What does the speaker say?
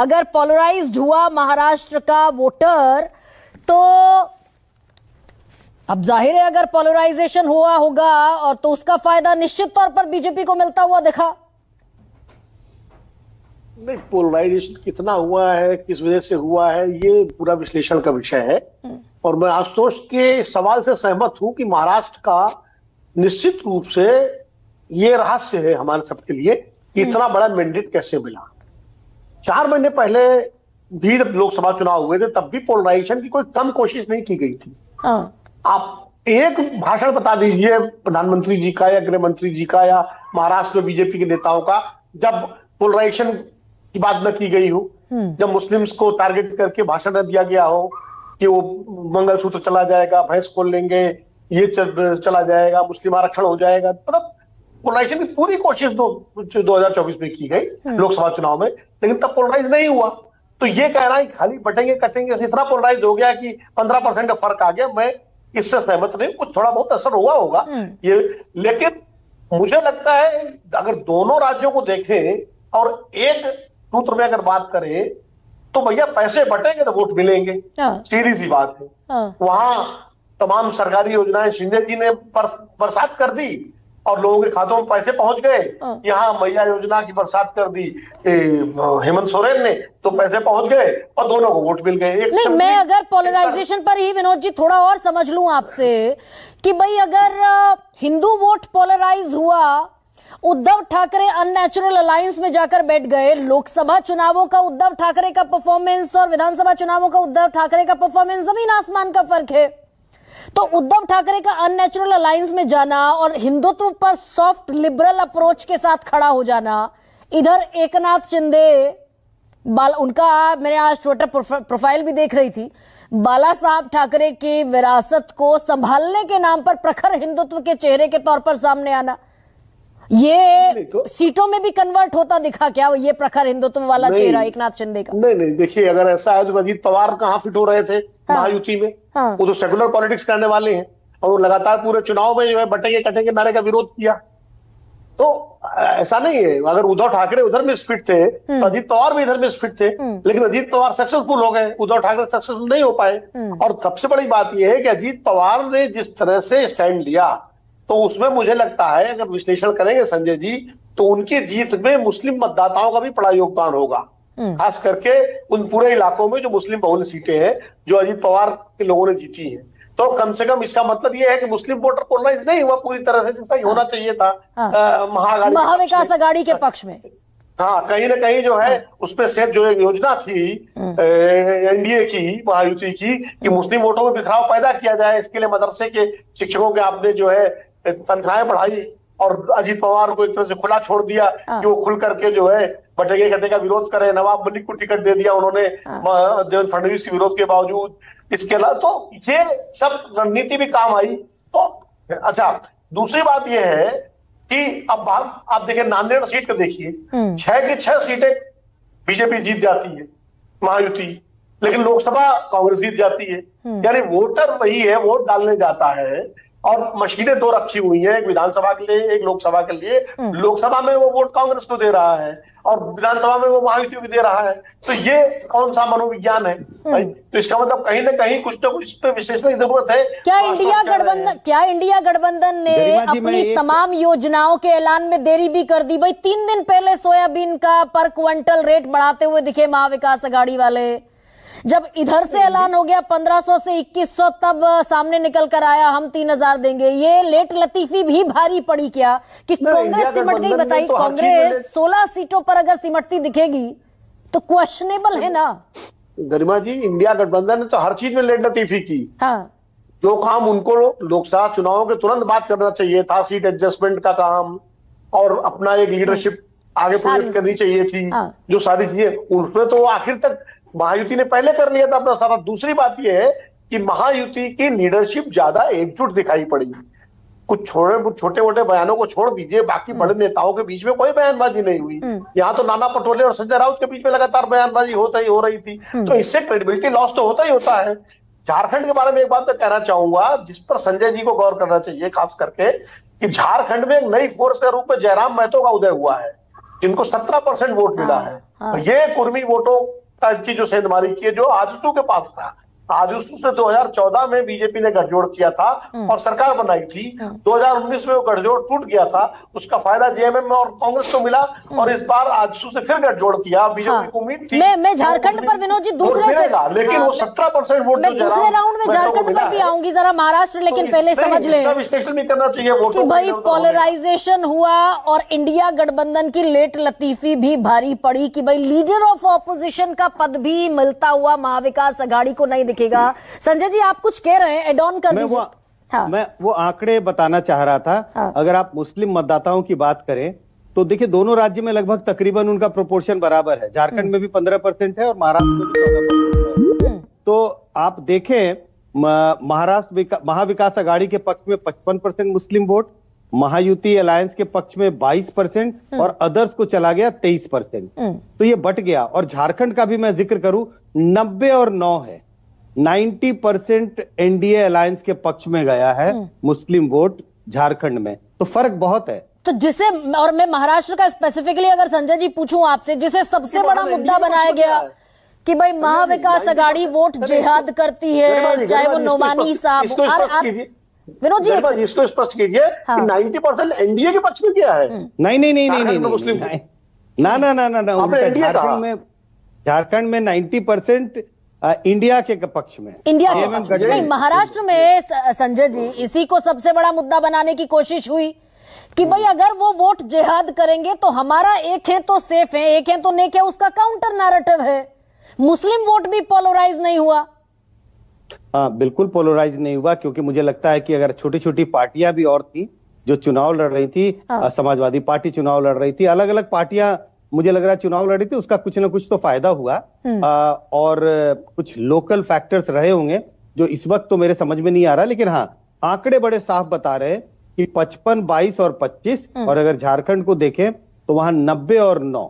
अगर पोलराइज्ड हुआ महाराष्ट्र का वोटर तो अब जाहिर है अगर पोलराइजेशन हुआ होगा और तो उसका फायदा निश्चित तौर पर बीजेपी को मिलता हुआ दिखा। नहीं, पोलराइजेशन कितना हुआ है, किस वजह से हुआ है, ये पूरा विश्लेषण का विषय है। और मैं आशुतोष के सवाल से सहमत हूं कि महाराष्ट्र का निश्चित रूप से ये रहस्य है हमारे सबके लिए कि इतना बड़ा मैंडेट कैसे मिला। 4 महीने पहले भी जब लोकसभा चुनाव हुए थे तब भी पोलराइजेशन की कोई कम कोशिश नहीं की गई थी। आप एक भाषण बता दीजिए प्रधानमंत्री जी का या गृह मंत्री जी का या महाराष्ट्र में बीजेपी के नेताओं का जब पोलराइजेशन की बात न की गई हो, जब मुस्लिम्स को टारगेट करके भाषण न दिया गया हो कि वो मंगलसूत्र चला जाएगा, भैंस खोल लेंगे, ये चला जाएगा, मुस्लिम आरक्षण हो जाएगा। मतलब पोलराइजेशन की पूरी कोशिश 2024 में की गई लोकसभा चुनाव में, लेकिन तब पोलराइज नहीं हुआ। तो ये कह रहा है खाली बटेंगे कटेंगे से इतना पोलराइज हो गया कि 15% का फर्क आ गया, मैं इससे सहमत नहीं। कुछ थोड़ा बहुत असर हुआ होगा ये, लेकिन मुझे लगता है अगर दोनों राज्यों को देखें और एक सूत्र में अगर बात करें तो भैया पैसे बटेंगे तो वोट मिलेंगे, सीधी सी बात है। वहां तमाम सरकारी योजनाएं शिंदे जी ने बरसात कर दी और लोगों के खातों में पैसे पहुंच गए। यहाँ मैया योजना की बरसात कर दी हेमंत सोरेन ने, तो पैसे पहुंच गए और दोनों को वोट मिल गए। नहीं, मैं अगर पोलराइजेशन पर ही विनोद जी थोड़ा और समझ लूं आपसे कि भाई अगर हिंदू वोट पोलराइज हुआ, उद्धव ठाकरे अननेचुरल अलायंस में जाकर बैठ गए, लोकसभा चुनावों का उद्धव ठाकरे का परफॉर्मेंस और विधानसभा चुनावों का उद्धव ठाकरे का परफॉर्मेंस जमीन आसमान का फर्क है। तो उद्धव ठाकरे का अननेचुरल अलायंस में जाना और हिंदुत्व पर सॉफ्ट लिबरल अप्रोच के साथ खड़ा हो जाना, इधर एकनाथ शिंदे उनका मैंने आज ट्विटर प्रोफाइल भी देख रही थी, बाला साहब ठाकरे की विरासत को संभालने के नाम पर प्रखर हिंदुत्व के चेहरे के तौर पर सामने आना, ये तो सीटों में भी कन्वर्ट होता दिखा क्या ये प्रखर हिंदुत्व वाला चेहरा एकनाथ शिंदे का? नहीं, देखिए अगर ऐसा है तो अजीत पवार कहाँ फिट हो रहे थे महायुति में? वो तो सेकुलर पॉलिटिक्स करने वाले हैं और वो लगातार पूरे चुनाव में जो है बटेंगे कटेंगे नारे का विरोध किया। तो ऐसा नहीं है, अगर उद्धव ठाकरे उधर मिसफिट थे तो अजीत पवार भी इधर मिसफिट थे, लेकिन अजीत पवार सक्सेसफुल हो गए, उद्धव ठाकरे सक्सेसफुल नहीं हो पाए। और सबसे बड़ी बात यह है कि अजीत पवार ने जिस तरह से स्टैंड लिया तो उसमें मुझे लगता है अगर विश्लेषण करेंगे संजय जी तो उनकी जीत में मुस्लिम मतदाताओं का भी बड़ा योगदान होगा, खास करके उन पूरे इलाकों में जो मुस्लिम बहुल सीटें हैं जो अजीत पवार के लोगों ने जीती हैं। तो कम से कम इसका मतलब यह है कि मुस्लिम वोटर पोलराइज नहीं हुआ पूरी तरह से, जैसा होना चाहिए था महाविकास आघाड़ी के पक्ष में। हाँ, कहीं ना कहीं जो है उसमें से जो एक योजना थी एनडीए की, महायुति की, कि मुस्लिम वोटों में बिखराव पैदा किया जाए, इसके लिए मदरसे के शिक्षकों के आपने जो है तनख्वाहें बढ़ाई और अजीत पवार को एक तरह से खुला छोड़ दिया कि वो खुल करके जो है बटेंगे कटेंगे का विरोध करे। नवाब मलिक को टिकट दे दिया उन्होंने देवेंद्र फडणवीस के विरोध के बावजूद। इसके अलावा तो ये सब रणनीति भी काम आई। तो अच्छा, दूसरी बात यह है कि अब आप देखिए नांदेड़ सीट को देखिए, 6 की 6 सीटें बीजेपी जीत जाती है महायुति, लेकिन लोकसभा कांग्रेस जीत जाती है। यानी वोटर वही है, वोट डालने जाता है और मशीनें 2 रखी हुई हैं, एक विधानसभा के लिए एक लोकसभा के लिए। लोकसभा में वो वोट कांग्रेस को दे रहा है और विधानसभा में वो महायुति को दे रहा है। तो ये कौन सा मनोविज्ञान है भाई? तो इसका मतलब कहीं ना कहीं कुछ ना कुछ इस पे विश्लेषण की जरूरत है। क्या इंडिया गठबंधन ने अपनी तमाम योजनाओं के ऐलान में देरी भी कर दी? भाई 3 दिन पहले सोयाबीन का पर क्विंटल रेट बढ़ाते हुए दिखे महाविकास आघाड़ी वाले, जब इधर से ऐलान हो गया 1500 से 2100 तब सामने निकल कर आया हम 3000 देंगे। ये लेट लतीफी भी भारी पड़ी क्या कि कांग्रेस सिमट गई? बताइए, कांग्रेस 16 सीटों पर अगर सिमटती दिखेगी तो क्वेश्चनेबल है ना? गरिमा जी, इंडिया गठबंधन ने तो हर चीज में लेट लतीफी की। हाँ, जो काम उनको लोकसभा चुनावों के तुरंत बाद करना चाहिए था, सीट एडजस्टमेंट का काम और अपना एक लीडरशिप आगे प्रोजेक्ट करनी चाहिए थी, जो सारी चीजें उसमें तो आखिर तक महायुति ने पहले कर लिया था अपना सारा। दूसरी बात यह है कि महायुति की लीडरशिप ज्यादा एकजुट दिखाई पड़ी। कुछ छोटे मोटे बयानों को छोड़ दीजिए, बाकी बड़े नेताओं के बीच में कोई बयानबाजी नहीं हुई। यहाँ तो नाना पटोले और संजय राउत के बीच में लगातार बयानबाजी हो रही थी। तो इससे क्रेडिबिलिटी लॉस तो होता ही होता है। झारखंड के बारे में एक बात तो कहना चाहूंगा जिस पर संजय जी को गौर करना चाहिए खास करके, कि झारखंड में एक नई फोर्स के रूप में जयराम महतो का उदय हुआ है। जिनको 17% वोट मिला है। हाँ। ये कुर्मी वोटों की जो सेंधमारी की है, जो आजसू के पास था। आजसू से 2014 में बीजेपी ने गठजोड़ किया था और सरकार बनाई थी। 2019 में वो गठजोड़ टूट गया था, उसका फायदा जेएमएम और कांग्रेस को मिला, और इस बार आजसू से फिर गठजोड़ किया। बीजेपी को उम्मीद थी मैं झारखंड पर विनोद जी दूसरे से, लेकिन वो 17% वोट मैं दूसरे राउंड में झारखंड पर भी आऊंगी जरा महाराष्ट्र, लेकिन पहले समझ लें विश्लेषण भी करना चाहिए कि वोटों भाई पोलराइजेशन हुआ और इंडिया गठबंधन की लेट लतीफी भी भारी पड़ी कि भाई लीडर ऑफ ऑपोजिशन का पद भी मिलता हुआ महाविकास आघाड़ी को नहीं दिखेगा। संजय जी आप कुछ कह रहे हैं, एड ऑन कर दीजिए। हाँ। मैं वो आंकड़े बताना चाह रहा था। हाँ। अगर आप मुस्लिम मतदाताओं की बात करें तो देखिए दोनों राज्य में लगभग तकरीबन उनका प्रोपोर्शन बराबर है। झारखंड में भी 15% है और महाराष्ट्र में भी 14% है। तो आप देखें महाराष्ट्र महाविकास आघाड़ी के पक्ष में 55% मुस्लिम वोट, महायुति अलायंस के पक्ष में 22% और अदर्स को चला गया 23%। तो ये बट गया। और झारखंड का भी मैं जिक्र करूं 90 और 9 है, 90% एनडीए अलायंस के पक्ष में गया है मुस्लिम वोट झारखंड में। तो फर्क बहुत है। तो जिसे, और मैं महाराष्ट्र का स्पेसिफिकली अगर संजय जी पूछूं आपसे, जिसे सबसे बड़ा मुद्दा बनाया गया कि भाई महाविकास आघाड़ी वोट जिहाद करती है, चाहे वो नोमानी साहब। विनोद जी इसको स्पष्ट कीजिए कि 90% एनडीए के पक्ष में किया है। नहीं मुस्लिम झारखंड में 90% इंडिया के पक्ष में, इंडिया के पक्ष में नहीं। महाराष्ट्र में संजय जी इसी को सबसे बड़ा मुद्दा बनाने की कोशिश हुई कि भाई अगर वो वोट जिहाद करेंगे तो हमारा एक है तो सेफ है, एक है तो नेक है, उसका काउंटर नैरेटिव है। मुस्लिम वोट भी पोलराइज नहीं हुआ। हाँ बिल्कुल पोलराइज नहीं हुआ, क्योंकि मुझे लगता है कि अगर छोटी छोटी पार्टियां भी और थी जो चुनाव लड़ रही थी, समाजवादी पार्टी चुनाव लड़ रही थी, अलग अलग पार्टियां मुझे लग रहा है चुनाव लड़ी थी, उसका कुछ ना कुछ तो फायदा हुआ। और कुछ लोकल फैक्टर्स रहे होंगे जो इस वक्त तो मेरे समझ में नहीं आ रहा, लेकिन हाँ आंकड़े बड़े साफ बता रहे हैं कि 55, 22 और 25, और अगर झारखंड को देखें तो वहां 90 और 9।